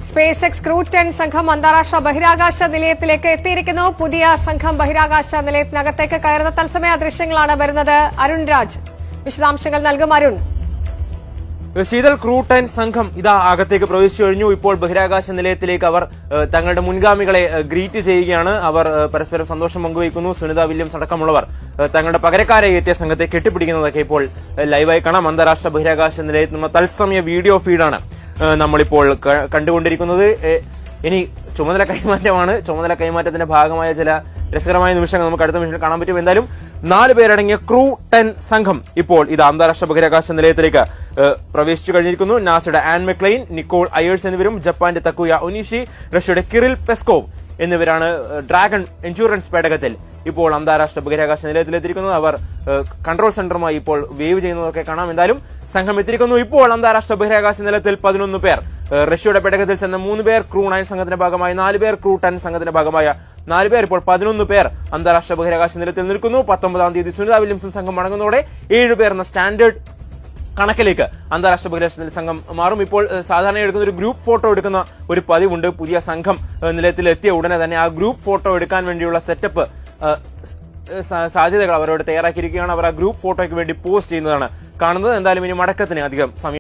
Space X crew 10 സംഘം അന്താരാഷ്ട്ര ബഹിരാകാശ നിലയത്തിലേക്ക് എത്തിയിരിക്കുന്നു. പുതിയ സംഘം ബഹിരാകാശ നിലയത്തിനകത്തേക്ക് കയറുന്ന തത്സമയ ദൃശ്യങ്ങളാണ് വരുന്നത്. അരുൺ രാജ് വിശദാംശങ്ങൾ നൽകും. അരുൺ, ശീതൽ, ക്രൂ 10 സംഘം ഇതാ അകത്തേക്ക് പ്രവേശിച്ചു കഴിഞ്ഞു. ഇപ്പോൾ ബഹിരാകാശ നിലയത്തിലേക്ക് അവർ തങ്ങളുടെ മുൻഗാമികളെ ഗ്രീറ്റ് ചെയ്യുകയാണ്. അവർ പരസ്പരം സന്തോഷം പങ്കുവയ്ക്കുന്നു. സുനിത വില്യംസ് അടക്കമുള്ളവർ തങ്ങളുടെ പകരക്കാരെ എത്തിയ സംഘത്തെ കെട്ടിപ്പിടിക്കുന്നതൊക്കെ ഇപ്പോൾ ലൈവായി കാണാം. അന്താരാഷ്ട്ര ബഹിരാകാശ നിലയത്തിൽ നിന്നുള്ള തത്സമയ വീഡിയോ ഫീഡാണ് നമ്മളിപ്പോൾ കണ്ടുകൊണ്ടിരിക്കുന്നത്. ഇനി ചുമതല കൈമാറ്റമാണ്. ചുമതല കൈമാറ്റത്തിന്റെ ഭാഗമായ ചില രസകരമായ നിമിഷങ്ങൾ നമുക്ക് അടുത്ത നിമിഷം കാണാൻ പറ്റും. എന്തായാലും 4 പേരടങ്ങിയ ക്രൂ 10 സംഘം ഇപ്പോൾ ഇത് അന്താരാഷ്ട്ര ബഹിരാകാശ നിലയത്തിലേക്ക് പ്രവേശിച്ചു കഴിഞ്ഞിരിക്കുന്നു. നാസയുടെ ആൻ മെക്ലെയിൻ, നിക്കോൾ അയേഴ്സ് എന്നിവരും ജപ്പാന്റെ തക്കുയ ഒനീഷി, റഷ്യയുടെ കിറിൽ പെസ്കോവ് എന്നിവരാണ് ഡ്രാഗൺ എൻഡ്യൂറൻസ് പേടകത്തിൽ ഇപ്പോൾ അന്താരാഷ്ട്ര ബഹിരാകാശ നിലയത്തിലെത്തിയിരിക്കുന്നത്. അവർ കൺട്രോൾ സെന്ററുമായി ഇപ്പോൾ വേവ് ചെയ്യുന്നതൊക്കെ കാണാം. എന്തായാലും സംഘം എത്തിയിരിക്കുന്നു. ഇപ്പോൾ അന്താരാഷ്ട്ര ബഹിരാകാശ നിലയത്തിൽ 11 പേർ, റഷ്യയുടെ പേടകത്തിൽ ചെന്ന 3 പേർ, ക്രൂ 9 സംഘത്തിന്റെ ഭാഗമായ 4 പേർ, ക്രൂ 10 സംഘത്തിന്റെ ഭാഗമായ 4 പേർ, ഇപ്പോൾ 11 പേർ അന്താരാഷ്ട്ര ബഹിരാകാശ നിലയത്തിൽ നിൽക്കുന്നു. 19-ാം തീയതി സുനിത വില്യംസും സംഘം മടങ്ങുന്നതോടെ 7 പേർ എന്ന സ്റ്റാൻഡേർഡ് കണക്കിലേക്ക് അന്താരാഷ്ട്ര ബഹിരാകാശ സംഘം മാറും. ഇപ്പോൾ സാധാരണ എടുക്കുന്ന ഒരു ഗ്രൂപ്പ് ഫോട്ടോ എടുക്കുന്ന ഒരു പതിവുണ്ട്. പുതിയ സംഘം നിലയത്തിൽ എത്തിയ ഉടനെ തന്നെ ആ ഗ്രൂപ്പ് ഫോട്ടോ എടുക്കാൻ വേണ്ടിയുള്ള സെറ്റപ്പ് സാധ്യതകൾ അവരോട് തയ്യാറാക്കിയിരിക്കുകയാണ്. അവർ ആ ഗ്രൂപ്പ് ഫോട്ടോയ്ക്ക് വേണ്ടി പോസ്റ്റ് ചെയ്യുന്നതാണ് കാണുന്നത്. എന്തായാലും ഇനി മടക്കത്തിന് അധികം സമയം